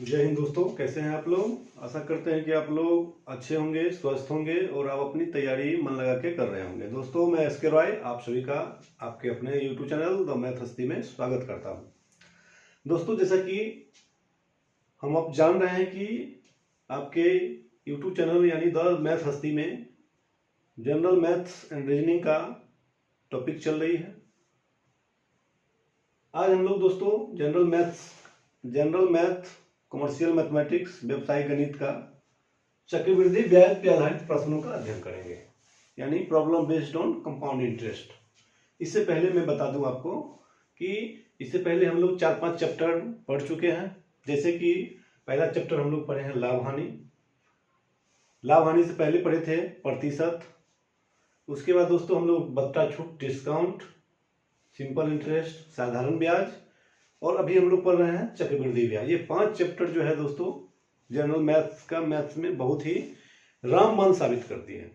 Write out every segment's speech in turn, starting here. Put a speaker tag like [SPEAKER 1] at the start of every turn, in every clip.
[SPEAKER 1] जय हिंद दोस्तों, कैसे हैं आप लोग। आशा करते हैं कि आप लोग अच्छे होंगे, स्वस्थ होंगे और आप अपनी तैयारी मन लगा के कर रहे होंगे। दोस्तों, मैं एस के रॉय आप सभी का आपके अपने यूट्यूब चैनल द मैथ हस्ती में स्वागत करता हूं। दोस्तों, जैसा कि हम अब जान रहे हैं कि आपके यूट्यूब चैनल यानी द मैथ हस्ती में जनरल मैथ्स एंड रीजनिंग का टॉपिक चल रही है। आज हम लोग दोस्तों जनरल मैथ कमर्शियल मैथमेटिक्स व्यवसायिक गणित का चक्रवृद्धि ब्याज पे आधारित प्रश्नों का अध्ययन करेंगे, यानी problem based on compound interest. इससे पहले मैं बता दूं आपको कि इससे पहले हम लोग 4-5 चैप्टर पढ़ चुके हैं। जैसे कि पहला चैप्टर हम लोग पढ़े हैं लाभ हानि से पहले पढ़े थे प्रतिशत। उसके बाद दोस्तों हम लोग बट्टा छूट, डिस्काउंट, सिंपल इंटरेस्ट, साधारण ब्याज, और अभी हम लोग पढ़ रहे हैं चक्रवृद्धि ब्याज। ये 5 चैप्टर जो है दोस्तों जनरल मैथ्स में बहुत ही रामबाण साबित करती है।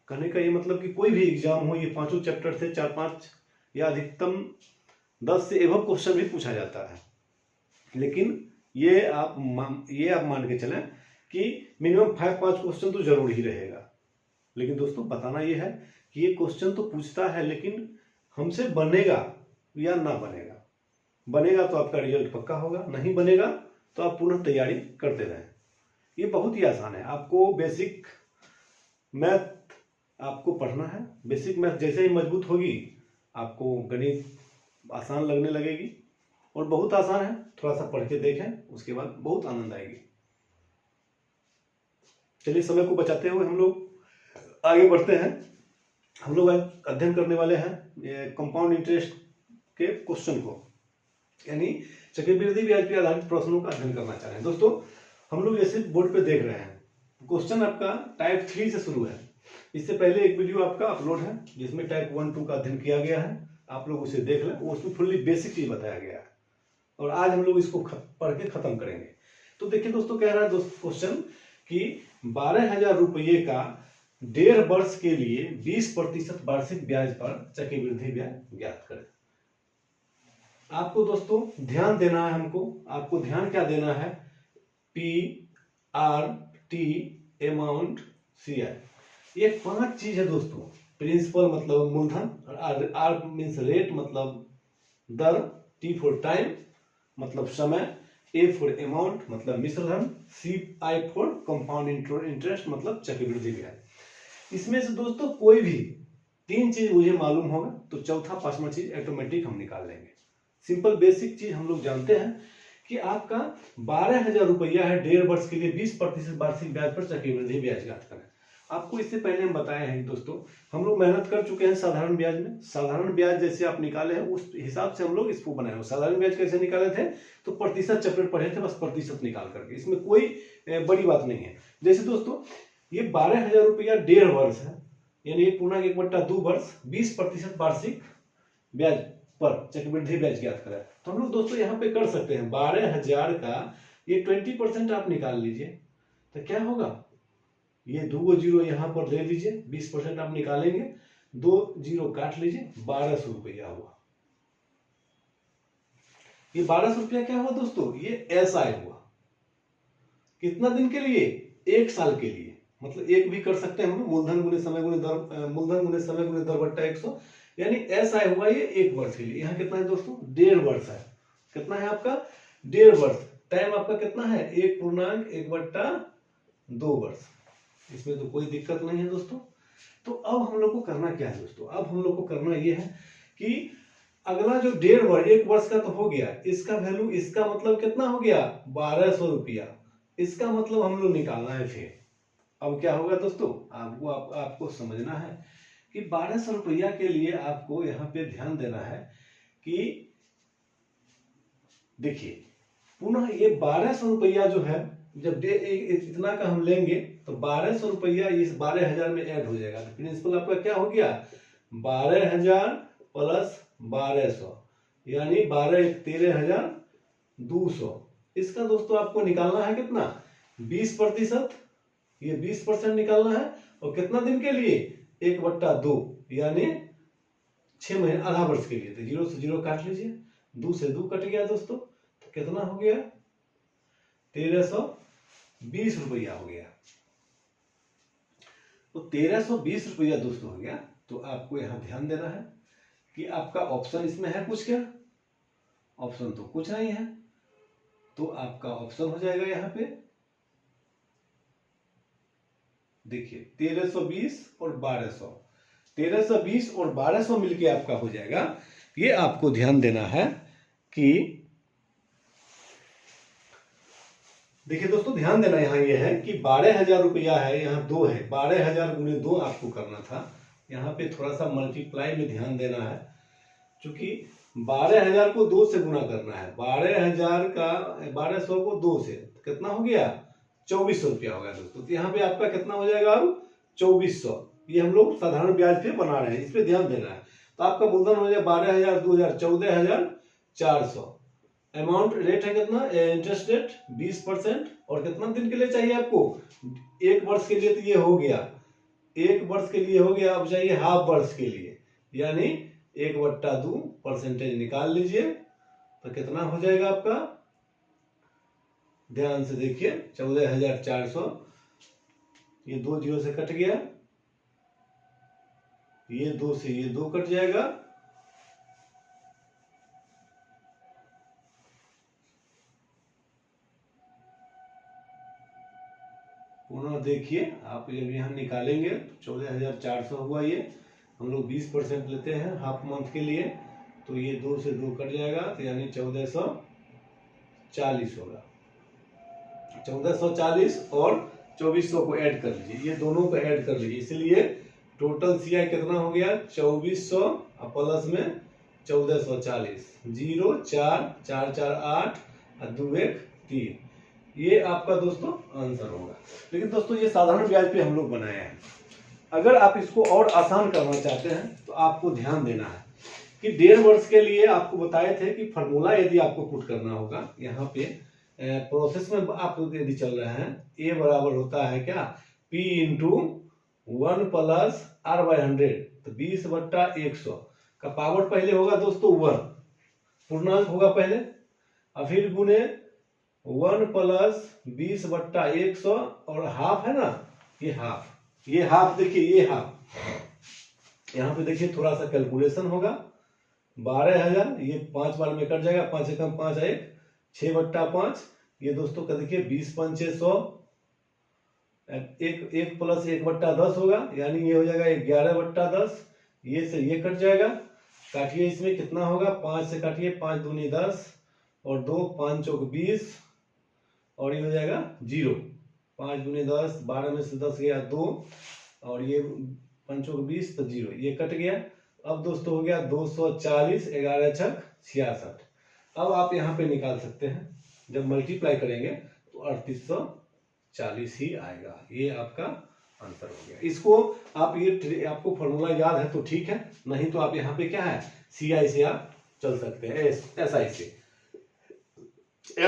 [SPEAKER 1] कहने का ये मतलब कि कोई भी एग्जाम हो, ये 5 चैप्टर से 4-5 या अधिकतम 10 से एबव क्वेश्चन भी पूछा जाता है। लेकिन ये आप मान के चलें कि मिनिमम 5 क्वेश्चन तो जरूर ही रहेगा। लेकिन दोस्तों बताना ये है कि ये क्वेश्चन तो पूछता है, लेकिन हमसे बनेगा या ना बनेगा। बनेगा तो आपका रिजल्ट पक्का होगा, नहीं बनेगा तो आप पुनः तैयारी करते रहें। ये बहुत ही आसान है। आपको बेसिक मैथ आपको पढ़ना है। बेसिक मैथ जैसे ही मजबूत होगी आपको गणित आसान लगने लगेगी, और बहुत आसान है। थोड़ा सा पढ़ के देखें, उसके बाद बहुत आनंद आएगी। चलिए, समय को बचाते हुए हम लोग आगे बढ़ते हैं। हम लोग अध्ययन करने वाले हैं कंपाउंड इंटरेस्ट के क्वेश्चन को, यानी चक्रवृद्धि ब्याज पर आधारित प्रश्नों का अध्ययन करना चाह रहे हैं। दोस्तों, हम लोग जैसे बोर्ड पे देख रहे हैं, क्वेश्चन आपका टाइप 3 से शुरू है। इससे पहले एक वीडियो आपका अपलोड है जिसमें टाइप 1-2 का अध्ययन किया गया है। आप लोग उसे देख लें, उसमें फुल्ली बेसिक चीज बताया गया है, और आज हम लोग इसको पढ़ के खत्म करेंगे। तो देखिए दोस्तों, कह रहा है दोस्तों क्वेश्चन कि 12,000 रुपये का 1.5 वर्ष के लिए 20% वार्षिक ब्याज पर चक्रवृद्धि ब्याज ज्ञात करें। आपको दोस्तों ध्यान देना है, आपको ध्यान क्या देना है, PRT अमाउंट CI, ये 5 चीज है दोस्तों। प्रिंसिपल मतलब मूलधन, और R मीन्स रेट मतलब दर, T फॉर टाइम मतलब समय, A फॉर अमाउंट मतलब मिश्रधन, CI फॉर कंपाउंड इंटरेस्ट मतलब चक्रवृद्धि ब्याज। इसमें से दोस्तों कोई भी 3 चीज मुझे मालूम होगा तो चौथा 5वां चीज ऑटोमेटिक हम निकाल लेंगे। सिंपल बेसिक चीज हम लोग जानते हैं कि आपका 12,000 रुपया है 1.5 वर्ष के लिए 20% वार्षिक ब्याज पर चक्रवृद्धि ब्याज ज्ञात करें। आपको इससे पहले हम बताए हैं दोस्तों, हम लोग मेहनत कर चुके हैं साधारण ब्याज में। साधारण ब्याज जैसे आप निकाले हैं उस हिसाब से हम लोग इसको बनाए हैं। साधारण ब्याज कैसे निकाले थे, तो प्रतिशत चैप्टर पढ़े थे, बस प्रतिशत निकाल करके, इसमें कोई बड़ी बात नहीं है। जैसे दोस्तों ये 12,000 रुपया 1.5 वर्ष है, यानी 1/2 वर्ष 20% वार्षिक ब्याज पर चक्रवृद्धि ब्याज ज्ञात करें। तो हम लोग दोस्तों यहाँ पे कर सकते हैं 12,000 का ये 20% आप निकाल लीजिए, तो क्या होगा, ये 2 जीरो यहाँ पर दे दीजिए, 20% आप निकालेंगे, 2 जीरो काट लीजिए, 1200 रुपया हुआ। ये 1200 रुपया क्या हुआ दोस्तों, ये SI हुआ। कितना दिन के लिए, 1 साल के लिए। मतलब एक भी कर सकते हैं हम, मूलधन गुने समय गुने दर, मूलधन गुने समय गुने दर बट्टा 100, यानी SI हुआ ये 1 वर्ष के लिए। यहाँ कितना है दोस्तों, 1.5 वर्ष है। कितना है आपका, 1.5 वर्ष। टाइम आपका कितना है, 1.1/2 वर्ष। इसमें तो कोई दिक्कत नहीं है दोस्तों। तो अब हम लोग को करना क्या है दोस्तों, अब हम लोग को करना ये है कि अगला जो 1.5 वर्ष, 1 वर्ष का तो हो गया, इसका वैल्यू, इसका मतलब कितना हो गया, 1200 रुपया। इसका मतलब हम लोग निकालना है फिर। अब क्या होगा दोस्तों, आपको समझना है कि 1200 रुपया के लिए आपको यहाँ पे ध्यान देना है कि देखिए पुनः ये 1200 रुपया जो है, जब इतना का हम लेंगे तो 1200 रुपया इस 12,000 में ऐड हो जाएगा। तो प्रिंसिपल आपका क्या हो गया, 12,000 प्लस 1200, यानी 13,200। इसका दोस्तों आपको निकालना है कितना, 20%। ये 20% निकालना है, और कितना दिन के लिए, 1/2, यानी 6 महीने, आधा वर्ष के लिए। तो 0 से 0 काट लीजिए, 2 से 2 कट गया दोस्तों, तो कितना हो गया, 1320 रुपया हो गया। तो 1320 रुपया दोस्तों हो गया। तो आपको यहां ध्यान देना है कि आपका ऑप्शन इसमें है कुछ क्या? ऑप्शन तो कुछ नहीं है। तो आपका ऑप्शन हो जाएगा यहां पे देखिए 1320 और 1200, 1320 और 1200 मिलके आपका हो जाएगा। ये आपको ध्यान देना है कि देखिए दोस्तों, ध्यान देना यहाँ ये है कि 12,000 रुपया है, यहाँ 2 है, 12,000 गुने 2 आपको करना था। यहाँ पे थोड़ा सा मल्टीप्लाई में ध्यान देना है, क्योंकि 12,000 को 2 से गुना करना है। 12,000 का 1200 को 2 से कितना हो गया? 2400 रुपया हो गया दोस्तों। तो यहाँ पे आपका कितना हो जाएगा अब? 2400। ये हम लोग साधारण ब्याज पे बना रहे हैं, इस पे ध्यान देना है। तो आपका मूलधन हो जाएगा 12,000, 2,000, 14,400। अमाउंट रेट है कितना? Interest rate 20%। और कितना दिन के लिए चाहिए आपको? 1 वर्ष के लिए। तो ये हो गया 1 वर्ष के लिए हो गया। अब चाहिए हाफ वर्ष के लिए, यानी 1/2 परसेंटेज निकाल लीजिए। तो कितना हो जाएगा आपका? ध्यान से देखिए 14,400। ये 2 जीरो से कट गया, ये 2 से ये 2 कट जाएगा। पुनः देखिए आप जब यहाँ निकालेंगे तो 14,400 हुआ। ये हम लोग 20% लेते हैं हाफ मंथ के लिए। तो ये 2 से 2 कट जाएगा, तो यानी 1440 होगा। 1440 और 2400 को ऐड कर लीजिए, ये दोनों को ऐड कर लीजिए। इसलिए टोटल सीआई कितना हो गया? 2400 प्लस में 1440, 0 4 4 4 8 और 2 1 3। ये आपका दोस्तों आंसर होगा। लेकिन दोस्तों ये साधारण ब्याज पे हम लोग बनाए हैं। अगर आप इसको और आसान करना चाहते हैं तो आपको ध्यान देना है कि 1.5 वर्ष के लिए आपको बताए थे कि फॉर्मूला यदि आपको पुट करना होगा यहाँ पे प्रोसेस में आप यदि चल रहे हैं, ए बराबर होता है क्या? P into 1 plus R/100। तो 20/100 का पावर पहले होगा दोस्तों 1, पूर्णांक होगा पहले, और फिर गुने 1 प्लस 20/100 और हाफ है ना, ये हाफ, ये हाफ देखिए, ये हाफ। यहाँ पे देखिए थोड़ा सा कैलकुलेशन होगा। 12,000 ये 5 बार में कट जाएगा, 5 से कम 5 1, 6/5। ये दोस्तों का देखिए 20/500, 1 प्लस 1/10 होगा, यानी ये हो जाएगा 11/10। ये से ये कट जाएगा, काटिए इसमें कितना होगा? 5 से काटिए, 5 दूनी 10 और 2 5 चौक 20 और ये हो जाएगा 0। 5 दूनी 10, 12 में से 10 गया 2 और ये 5 चौक 20 तो 0, ये कट गया। अब दोस्तों हो गया 240, 11 छक 66। अब आप यहाँ पे निकाल सकते हैं, जब मल्टीप्लाई करेंगे तो 3840 ही आएगा। ये आपका आंसर हो गया। इसको आप ये आपको फॉर्मूला याद है तो ठीक है, नहीं तो आप यहाँ पे क्या है, CI से आप चल सकते हैं, SI से,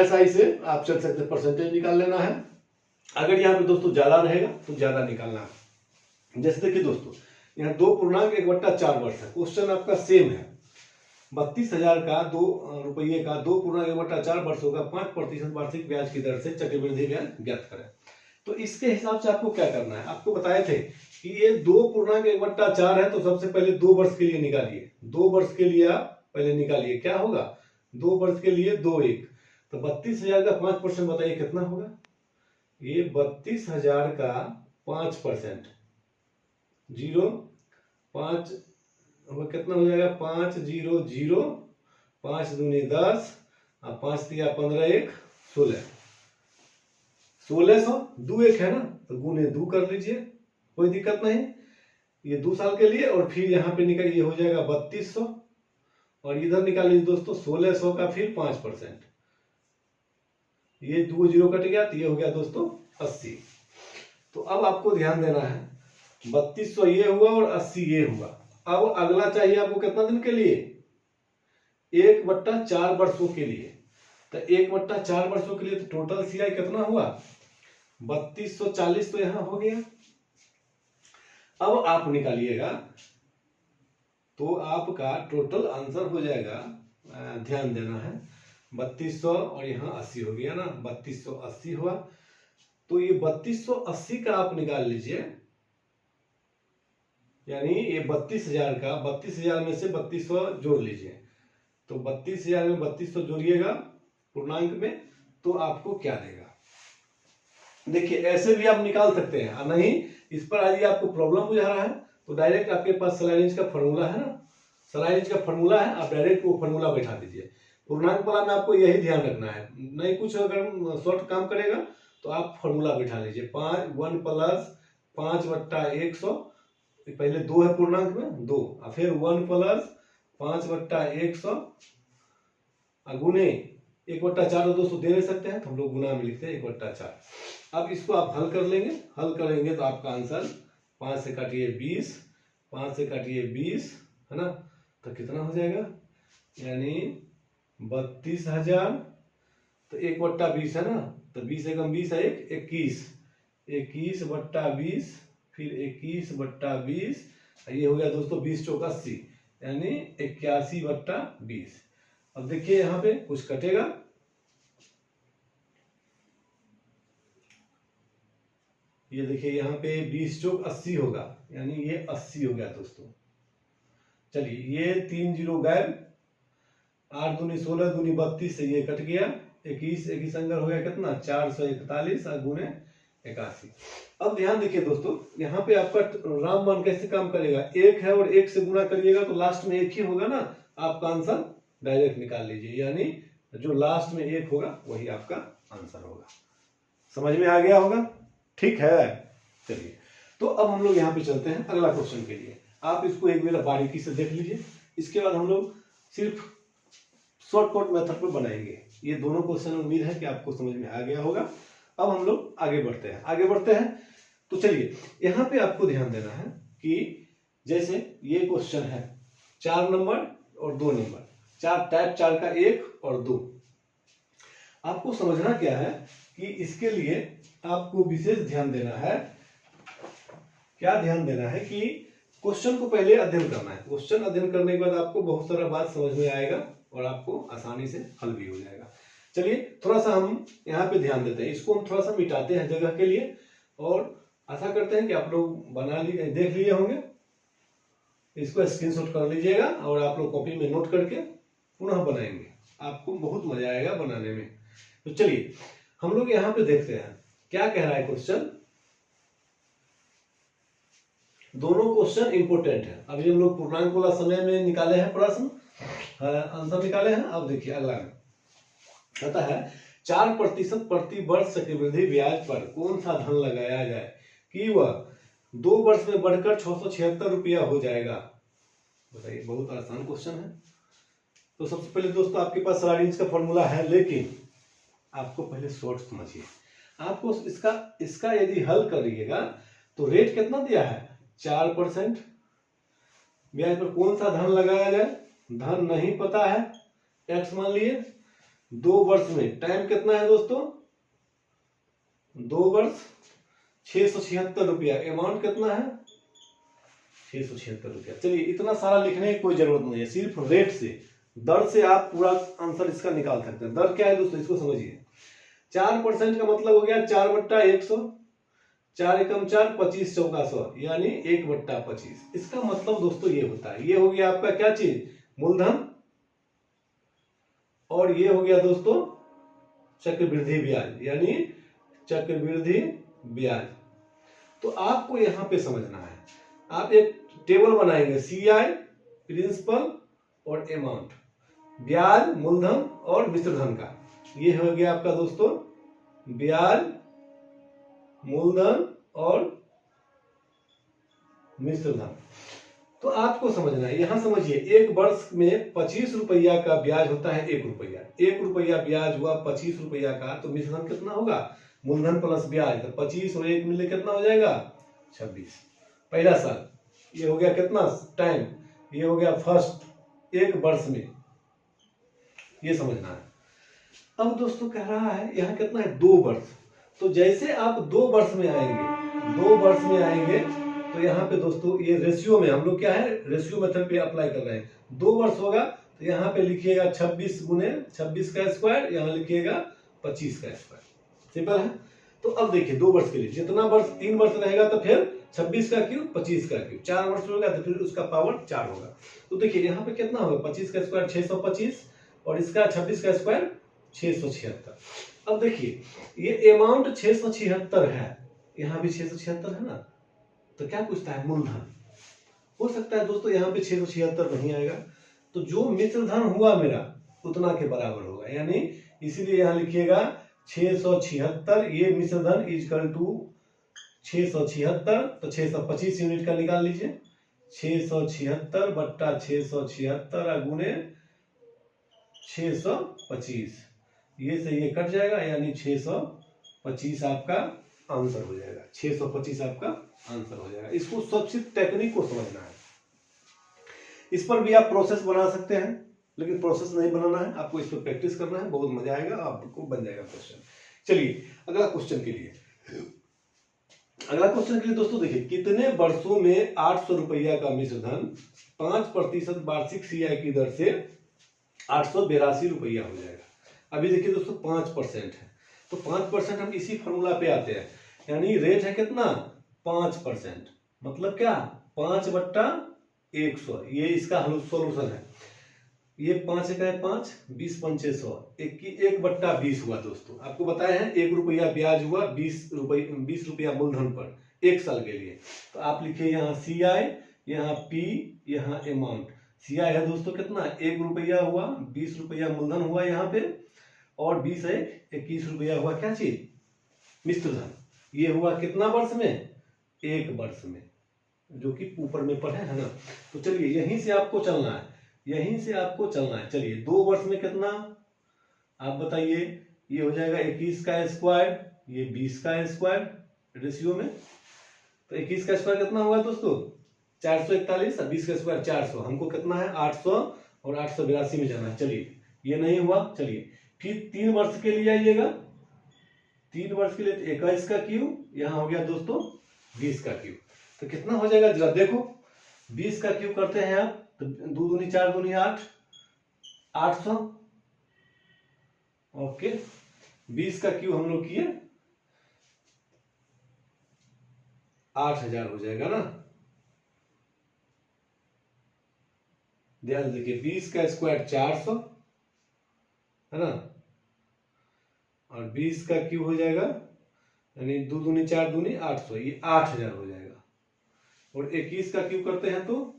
[SPEAKER 1] SI से आप चल सकते हैं। परसेंटेज निकाल लेना है। अगर यहाँ पे दोस्तों ज्यादा रहेगा तो ज्यादा निकालना है। जैसे देखिए दोस्तों, यहाँ 2.1/4 वर्ष है। क्वेश्चन आपका सेम है। 32,000 का 2 रुपये का 2.1/4 वर्ष होगा। 5% वार्षिक ब्याज की दर से चक्रवृद्धि ब्याज ज्ञात करें। तो इसके हिसाब से आपको क्या करना है? आपको बताए थे कि ये 2.1/4 है, तो सबसे पहले 2 वर्ष के लिए निकालिए। 2 वर्ष के लिए आप पहले निकालिए, क्या होगा? 2 वर्ष के लिए 2 1, तो 32,000 का 5% बताइए कितना होगा? ये 32,000 का 5%, 0 5 कितना हो जाएगा? 5 0 0, 5 दूनी 10 और 5 दिया 15 1 16, 1600। 2 1 है ना, तो गुने 2 कर लीजिए, कोई दिक्कत नहीं। ये 2 साल के लिए। और फिर यहाँ पे निकाल, ये हो जाएगा 3200 और इधर निकाल लीजिए दोस्तों 1600 का फिर 5%, ये 2 0 कट गया, तो ये हो गया दोस्तों 80। तो अब आपको ध्यान देना है, 3200 ये हुआ और 80 ये हुआ। अब अगला चाहिए आपको कितना दिन के लिए? 1/4 वर्षों के लिए। तो 1/4 वर्षों के लिए तो टोटल सीआई कितना हुआ? 3240 तो यहां हो गया। अब आप निकालिएगा तो आपका टोटल आंसर हो जाएगा, ध्यान देना है, 3200 और यहाँ 80 हो गया ना, 3280 हुआ। तो ये 3280 का आप निकाल लीजिए, यानी ये 32,000 का 32,000 में से 3200 जोड़ लीजिए। तो 32,000 में 3200 जोड़िएगा पूर्णांक में, तो आपको क्या देगा। देखिए ऐसे भी आप निकाल सकते हैं, और नहीं इस पर यदि आपको प्रॉब्लम बुझा रहा है तो डायरेक्ट आपके पास सलाइनेज का फॉर्मूला है ना, सलाइनेज का फॉर्मूला है, आप डायरेक्ट वो फॉर्मूला बैठा दीजिए। पूर्णांक वाला में आपको यही ध्यान रखना है, नहीं कुछ अगर शॉर्ट काम करेगा तो आप फॉर्मूला बैठा लीजिए। 1 प्लस 5/100, पहले 2 है पूर्णांक में 2, और फिर 1 प्लस 5/100 गुने 1/4 तो दोस्तों दे नहीं सकते हैं, तो हम लोग गुना में लिखते हैं 1/4। अब इसको आप हल कर लेंगे, हल करेंगे तो आपका आंसर 5 से काटिए 20, 5 से काटिए 20 है ना, तो कितना हो जाएगा, यानी 32,000। तो 1/20 है ना, तो 20 एकम 20 है 21, 21/20, फिर 21/20, ये हो गया दोस्तों 20 चौक 80, यानी 81/20। अब देखिए यहाँ पे कुछ कटेगा, ये देखिए यहाँ पे 20 चौक 80 होगा, यानी ये 80 हो गया दोस्तों। चलिए ये 3 जीरो गायब, 8 दूनी 16 दूनी 32 से ये कट गया, 21 अंदर हो गया कितना 441 और गुने 81। अब ध्यान देखिए दोस्तों, यहाँ पे आपका रामबाण कैसे काम करेगा, 1 है और 1 से गुना करिएगा तो लास्ट में 1 ही होगा ना, आपका आंसर डायरेक्ट निकाल लीजिए, यानी जो लास्ट में 1 होगा वही आपका आंसर होगा। समझ में आ गया होगा, ठीक है। चलिए तो अब हम लोग यहाँ पे चलते हैं अगला क्वेश्चन के लिए। आप इसको एक बार बारीकी से देख लीजिए, इसके बाद हम लोग सिर्फ शॉर्टकट मेथड पर बनाएंगे। ये दोनों क्वेश्चन उम्मीद है कि आपको समझ में आ गया होगा। अब हम लोग आगे बढ़ते हैं। तो चलिए यहाँ पे आपको ध्यान देना है कि जैसे ये क्वेश्चन है 4 नंबर और 2 नंबर, टाइप 4 का 1 और 2। आपको समझना क्या है कि इसके लिए आपको विशेष ध्यान देना है, क्या ध्यान देना है कि क्वेश्चन को पहले अध्ययन करना है। क्वेश्चन अध्ययन करने के बाद आपको बहुत सारा बात समझ में आएगा और आपको आसानी से हल भी हो जाएगा। चलिए थोड़ा सा हम यहाँ पे ध्यान देते हैं, इसको हम थोड़ा सा मिटाते हैं जगह के लिए, और आशा करते हैं कि आप लोग बना लिए देख लिए होंगे। इसको स्क्रीनशॉट कर लीजिएगा और आप लोग कॉपी में नोट करके पुनः बनाएंगे, आपको बहुत मजा आएगा बनाने में। तो चलिए हम लोग यहाँ पे देखते हैं क्या कह रहा है क्वेश्चन। दोनों क्वेश्चन इंपोर्टेंट है। अभी हम लोग पूर्णांक वाला समय में निकाले हैं प्रश्न, आंसर निकाले हैं। अब देखिए अगला कहता है 4% प्रति वर्ष चक्रवृद्धि ब्याज पर कौन सा धन लगाया जाए कि वह 2 वर्ष में बढ़कर 676 रुपया हो जाएगा। बताइए, बहुत आसान क्वेश्चन है। तो सबसे पहले दोस्तों आपके पास सलाइनेज का फॉर्मूला है, लेकिन आपको पहले शॉर्ट समझिए। आपको इसका यदि हल करिएगा तो रेट कितना दिया है 4%, ब्याज पर कौन सा धन लगाया जाए, धन नहीं पता है, एक्स मान लिए। 2 वर्ष में टाइम कितना है दोस्तों 2 वर्ष, 676 रुपया, अमाउंट कितना है 676 रुपया। चलिए इतना सारा लिखने की कोई जरूरत नहीं है, सिर्फ रेट से, दर से आप पूरा आंसर इसका निकाल सकते हैं। दर क्या है दोस्तों इसको समझिए। 4% का मतलब हो गया 4/100, 4 एकम 4, 25 चौका 100, यानी 1/25। इसका मतलब दोस्तों ये होता है, ये हो गया आपका क्या चीज मूलधन, और ये हो गया दोस्तों चक्रवृद्धि ब्याज, यानी चक्रवृद्धि ब्याज। तो आपको यहां पे समझना है, आप एक टेबल बनाएंगे, CI प्रिंसिपल और अमाउंट, ब्याज मूलधन और मिश्रधन का। ये हो गया आपका दोस्तों ब्याज मूलधन और मिश्रधन। तो आपको समझना है, यहां समझिए 1 वर्ष में 25 रुपया का ब्याज होता है 1 रुपया, 1 रुपया ब्याज हुआ 25 रुपया का, तो मिश्रधन कितना होगा मूलधन प्लस ब्याज, तो 25 और 1 मिलने कितना हो जाएगा 26। पहला साल, ये हो गया कितना टाइम, ये हो गया फर्स्ट 1 वर्ष में, ये समझना है। अब दोस्तों कह रहा है यहाँ कितना है 2 वर्ष, तो जैसे आप 2 वर्ष में आएंगे, 2 वर्ष में आएंगे तो यहाँ पे दोस्तों ये रेशियो में हम लोग क्या है रेशियो मेथड पे अप्लाई कर रहे हैं। 2 वर्ष होगा तो यहाँ पे लिखिएगा 26 गुने 26 का स्क्वायर, यहाँ लिखिएगा 25 का स्क्वायर। सिंपल है। तो अब देखिए 2 वर्ष के लिए, जितना वर्ष 3 वर्ष रहेगा तो फिर 26 का क्यूब 25 का क्यूब, 4 वर्ष होगा तो फिर उसका पावर 4 होगा। तो देखिए यहाँ पे कितना होगा, 25 का स्क्वायर 625 और इसका 26 का स्क्वायर 676। अब देखिए ये अमाउंट 676 है, यहाँ भी 676 है ना, तो क्या पूछता है, मूलधन। हो सकता है दोस्तों यहाँ पे 676 नहीं आएगा, तो जो मिश्र धन हुआ मेरा उतना के बराबर होगा, यानी इसीलिए यहाँ लिखिएगा 676, ये मिश्र धन इक्वल टू 676, तो 625 यूनिट का निकाल लीजिए, 676 बट्टा 676 गुने 625, ये से ये कट जाएगा, यानी 625 आपका आंसर हो जाएगा, 625 आपका आंसर हो जाएगा। इसको सबसे टेक्निक को समझना है। इस पर भी आप प्रोसेस बना सकते हैं, लेकिन प्रोसेस नहीं बनाना है, आपको इस पर प्रैक्टिस करना है, बहुत मजा आएगा, आपको बन जाएगा क्वेश्चन। चलिए अगला क्वेश्चन के लिए, दोस्तों देखिए, कितने वर्षों में 800 रुपया का मिश्र धन 5% वार्षिक सीआई की दर से 882 रुपया हो जाएगा। अभी देखिए दोस्तों 5% है, तो 5% हम इसी फॉर्मूला पे आते हैं, यानी रेट है कितना 5%, मतलब क्या 5/100, ये इसका सोल्यूशन है। ये 5 का 5, 20 पंचे 100, 1/20 हुआ दोस्तों। आपको बताया है 1 रुपया ब्याज हुआ 20 रुपया मूलधन पर 1 साल के लिए। तो आप लिखिए यहाँ CI, यहाँ P, यहाँ अमाउंट। CI है दोस्तों कितना 1 रुपया हुआ, 20 रुपया मूलधन हुआ यहाँ पे, और 20 है 21 रुपया हुआ क्या चीज, मिश्र धन। ये हुआ कितना वर्ष में, 1 वर्ष में, जो कि ऊपर में पढ़े है ना। तो चलिए यहीं से आपको चलना है, चलिए 2 वर्ष में कितना आप बताइए, ये हो जाएगा 21 का स्क्वायर, ये 20 का स्क्वायर रेशियो में। तो 21 का स्क्वायर कितना होगा दोस्तों 441, और 20 का स्क्वायर 400, हमको कितना है 800 और 882 में जाना है। चलिए ये नहीं हुआ, चलिए फिर 3 वर्ष के लिए आइएगा, 3 वर्ष के लिए 21 का क्यूब, यहाँ हो गया दोस्तों 20 का क्यूब, तो कितना हो जाएगा जरा देखो, 20 का क्यूब करते हैं आप, तो 2 दूनी 4 दूनी 8, 800, ओके। 20 का क्यूब हम लोग किए 8000 हो जाएगा ना। ध्यान देखिए 20 का स्क्वायर 400 है ना, और 20 का क्यूब हो जाएगा, यानी 2 दूनी 4 दूनी 800, ये 8000 हो जाएगा। और 21 का क्यूब करते हैं तो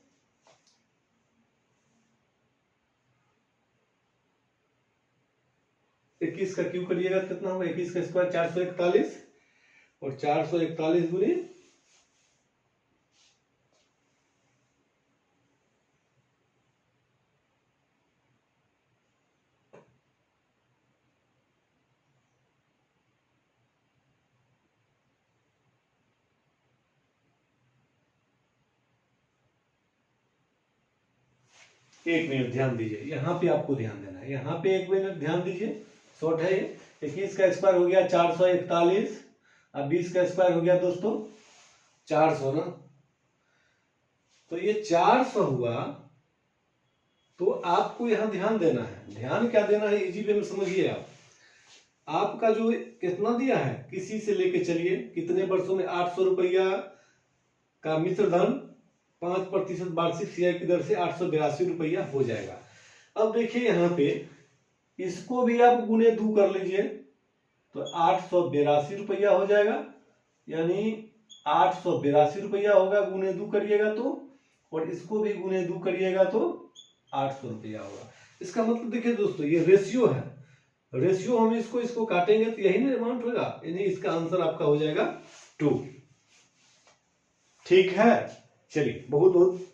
[SPEAKER 1] 21 का क्यूब करिएगा कितना होगा, 21 का स्क्वायर 441, और 441 दूनी 1 मिनट ध्यान दीजिए, यहाँ पे आपको ध्यान देना है, यहाँ पे 1 मिनट ध्यान दीजिए, शॉर्ट है ये। 21 का स्क्वायर हो गया 441, अब 20 का स्क्वायर हो गया दोस्तों 400 ना, तो ये 400 हुआ। तो आपको यहाँ ध्यान देना है, ध्यान क्या देना है, इजी वे में समझिए आप। आपका जो कितना दिया है, किसी से लेके चलिए कितने वर्षों में 800 रुपया का मिश्र धन 5% वार्षिक सीआई की दर से 882 रुपया हो जाएगा। अब देखिए यहाँ पे इसको भी आप गुने 2 कर लीजिए, तो 882 रुपया हो जाएगा, यानी 882 रुपया होगा, गुने 2 करिएगा तो, और इसको भी गुने 2 करिएगा तो 800 रुपया होगा। इसका मतलब देखिए दोस्तों ये रेशियो है, रेशियो हम इसको काटेंगे तो यही ना अमाउंट होगा, यानी इसका आंसर आपका हो जाएगा 2। ठीक है, चलिए बहुत बहुत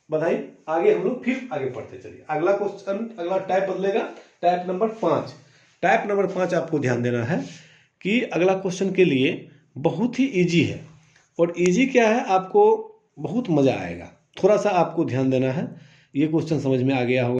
[SPEAKER 1] बधाई। आगे हम लोग फिर आगे पढ़ते चलिए। अगला क्वेश्चन, अगला टाइप बदलेगा, टाइप नंबर 5। टाइप नंबर 5 आपको ध्यान देना है कि अगला क्वेश्चन के लिए बहुत ही इजी है, और इजी क्या है, आपको बहुत मजा आएगा। थोड़ा सा आपको ध्यान देना है, ये क्वेश्चन समझ में आ गया होगा।